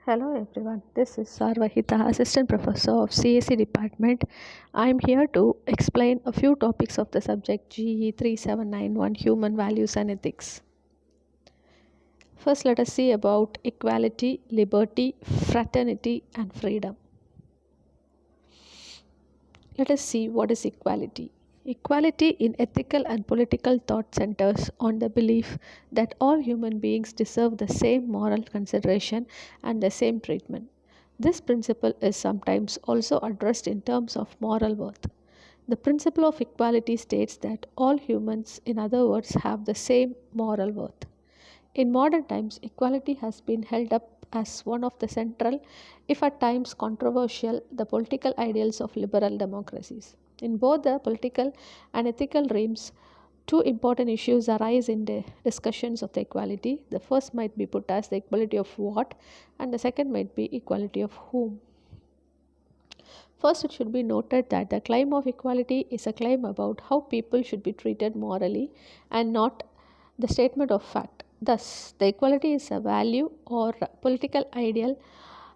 Hello everyone, this is Sarvahita, Assistant Professor of CSE Department. I am here to explain a few topics of the subject GE 3791 Human Values and Ethics. First, let us see about equality, liberty, fraternity, and freedom. Let us see what is equality. Equality in ethical and political thought centers on the belief that all human beings deserve the same moral consideration and the same treatment. This principle is sometimes also addressed in terms of moral worth. The principle of equality states that all humans, in other words, have the same moral worth. In modern times, equality has been held up as one of the central, if at times controversial, the political ideals of liberal democracies. In both the political and ethical realms, two important issues arise in the discussions of the equality. The first might be put as the equality of what, and the second might be equality of whom. First, it should be noted that the claim of equality is a claim about how people should be treated morally and not the statement of fact. Thus, the equality is a value or political ideal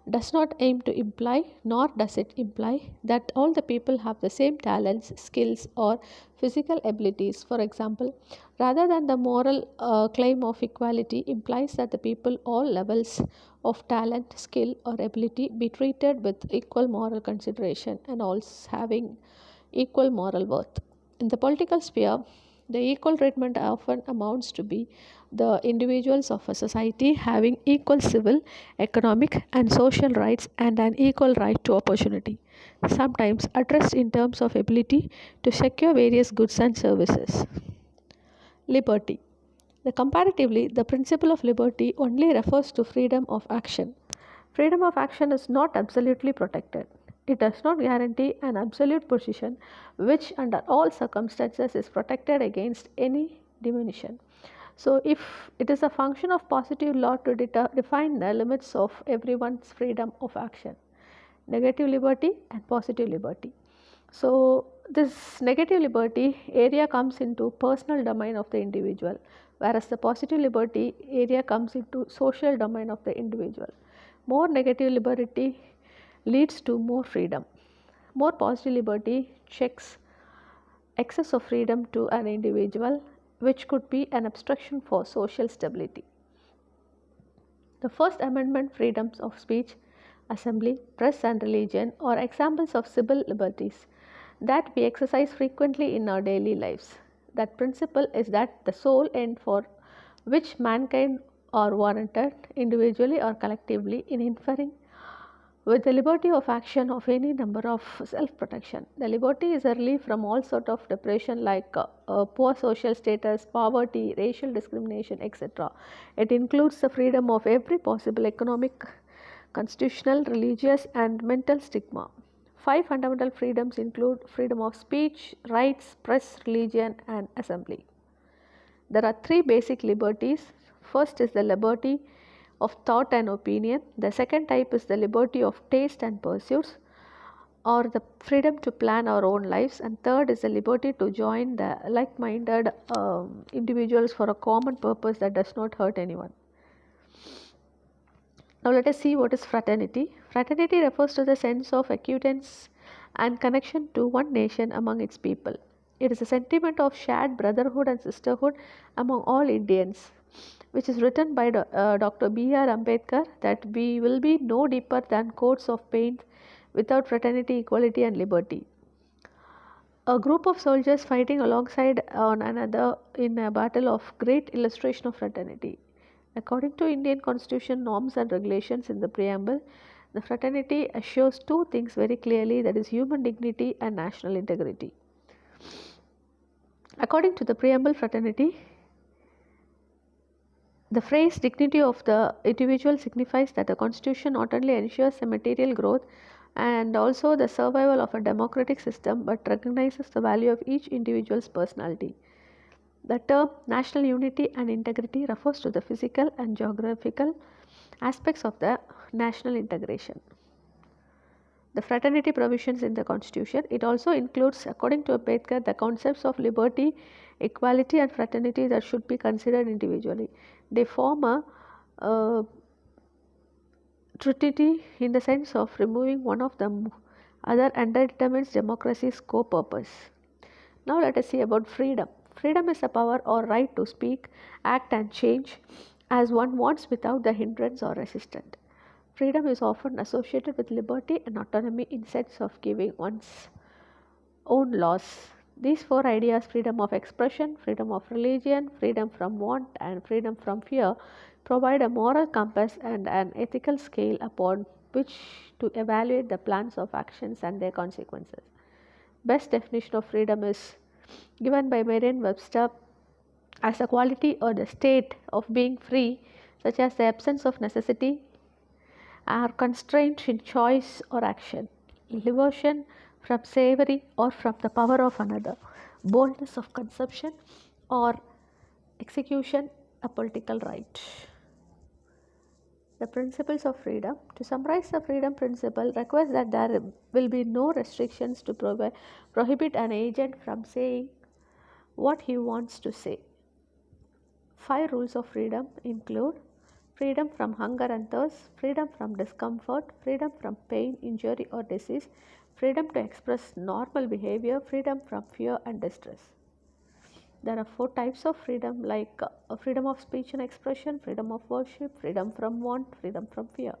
does not aim to imply, nor does it imply, that all the people have the same talents, skills, or physical abilities. For example, rather than the moral claim of equality implies that the people, all levels of talent, skill, or ability, be treated with equal moral consideration and all having equal moral worth. In the political sphere, the equal treatment often amounts to be the individuals of a society having equal civil, economic, and social rights and an equal right to opportunity, sometimes addressed in terms of ability to secure various goods and services. Liberty. Comparatively, the principle of liberty only refers to freedom of action. Freedom of action is not absolutely protected. It does not guarantee an absolute position which, under all circumstances, is protected against any diminution. So, if it is a function of positive law to define the limits of everyone's freedom of action, negative liberty and positive liberty. So, this negative liberty area comes into personal domain of the individual, whereas the positive liberty area comes into social domain of the individual. More negative liberty leads to more freedom. More positive liberty checks excess of freedom to an individual, which could be an obstruction for social stability. The First Amendment freedoms of speech, assembly, press, and religion are examples of civil liberties that we exercise frequently in our daily lives. That principle is that the sole end for which mankind are warranted, individually or collectively, in inferring with the liberty of action of any number of self-protection. The liberty is a relief from all sort of depression like poor social status, poverty, racial discrimination, etc. It includes the freedom of every possible economic, constitutional, religious, and mental stigma. Five fundamental freedoms include freedom of speech, rights, press, religion, and assembly. There are three basic liberties. First is the liberty of thought and opinion. The second type is the liberty of taste and pursuits, or the freedom to plan our own lives. And third is the liberty to join the like minded individuals for a common purpose that does not hurt anyone. Now, let us see what is fraternity. Fraternity refers to the sense of acquaintance and connection to one nation among its people. It is a sentiment of shared brotherhood and sisterhood among all Indians, which is written by Dr. B.R. Ambedkar, that we will be no deeper than coats of paint without fraternity, equality, and liberty. A group of soldiers fighting alongside one another in a battle of great illustration of fraternity. According to Indian constitution norms and regulations in the preamble, the fraternity assures two things very clearly, that is human dignity and national integrity. According to the preamble fraternity, the phrase dignity of the individual signifies that the constitution not only ensures the material growth and also the survival of a democratic system but recognizes the value of each individual's personality. The term national unity and integrity refers to the physical and geographical aspects of the national integration. The fraternity provisions in the constitution, it also includes, according to Ambedkar, the concepts of liberty, equality, and fraternity that should be considered individually. They form a Trinity in the sense of removing one of them other underdetermines democracy's core purpose. Now let us see about freedom. Freedom is the power or right to speak, act and change as one wants without the hindrance or resistance. Freedom is often associated with liberty and autonomy in sense of giving one's own laws. These four ideas, freedom of expression, freedom of religion, freedom from want, and freedom from fear, provide a moral compass and an ethical scale upon which to evaluate the plans of actions and their consequences. Best definition of freedom is given by Merriam Webster as a quality or the state of being free, such as the absence of necessity, are constrained in choice or action, liberation from slavery or from the power of another, boldness of conception or execution, a political right. The principles of freedom. To summarize, the freedom principle requires that there will be no restrictions to prohibit an agent from saying what he wants to say. 5 rules of freedom include freedom from hunger and thirst, freedom from discomfort, freedom from pain, injury, or disease, freedom to express normal behavior, freedom from fear and distress. There are 4 types of freedom like freedom of speech and expression, freedom of worship, freedom from want, freedom from fear.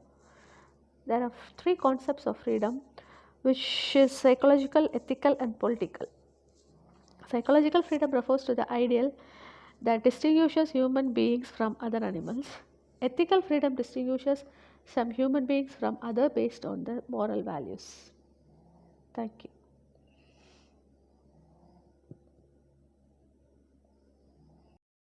There are 3 concepts of freedom, which is psychological, ethical, and political. Psychological freedom refers to the ideal that distinguishes human beings from other animals. Ethical freedom distinguishes some human beings from other based on their moral values. Thank you.